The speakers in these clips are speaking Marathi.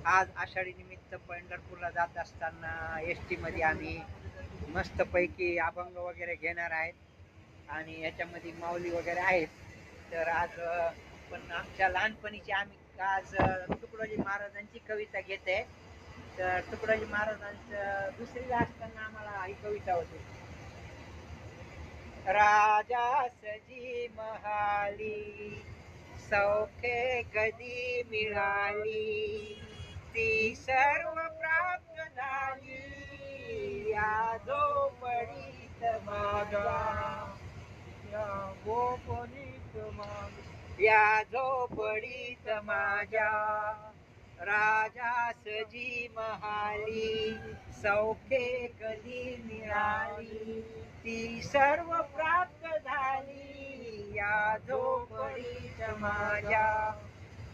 आज आषाढी निमित्त पंढरपूरला जात असताना एस टीमध्ये आम्ही मस्तपैकी अभंग वगैरे घेणार आहेत आणि याच्यामध्ये माऊली वगैरे आहेत. तर आज पण आमच्या लहानपणीची आम्ही आज तुकडोजी महाराजांची कविता घेते. तर तुकडोजी महाराजांचं दुसरीला असताना आम्हाला ही कविता होती. राजासजी महाली सौखे कधी मिळाली, ती सर्व प्राप्त झाली या झोपडीत माझ्या, या झोपडीत माझ्या, या झोपडीत माझ्या. राजासजी महाली सौखे कधी मिळाली, ती सर्व प्राप्त झाली या झोपडीत माझ्या.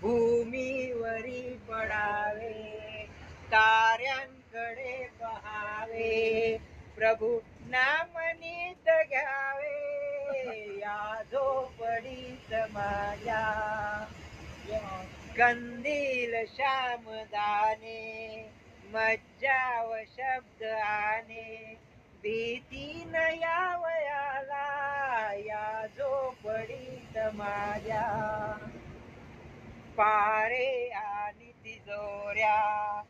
भूमीवरी पडावे ताऱ्यांकडे पहावे, प्रभू नाम नीत घ्यावे या झोपडीत माझ्या. कंदील श्यामदाने मज्जा व शब्द आने, भीती न यावयाला या झोपडीत माझ्या. पारे आणि तिजोऱ्या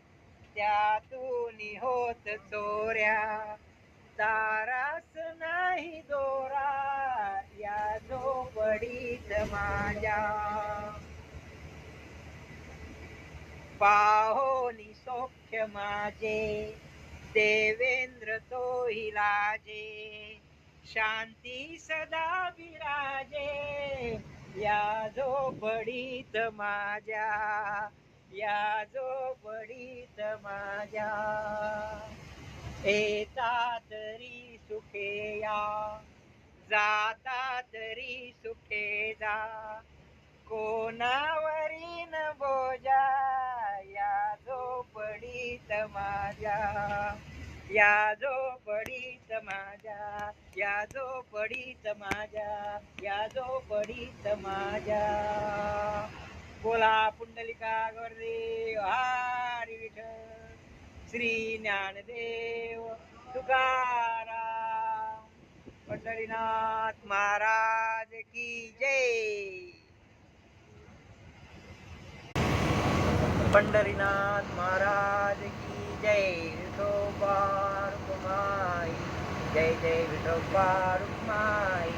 त्यातून होत चोऱ्या, दारास नाही दोरा या झोपडीत माझ्या. पाहोनी सौख्य माझे देवेंद्र तोही लाजे, शांती सदा विराजे या झोपडीत माझ्या, या झोपडीत माझ्या. येता तरी सुखे या, जाता तरी सुखे जा, कोणावरी न बोजा या झोपडीत माझ्या, या झोपडीत माझ्या, या झोपडीत माझ्या, या झोपडीत माझ्या. बोला पुंडलिका गौरदेव हरी विठ्ठल. श्री ज्ञानदेव तुकाराम. पंढरीनाथ महाराज की जय. पंढरीनाथ महाराज की जय. विठोबा रुक्माई, जय जय विठोबा रुक्माई,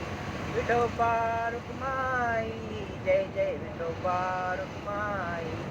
विठोबा रुक्माई, जय जय विठोबा रुक्माई.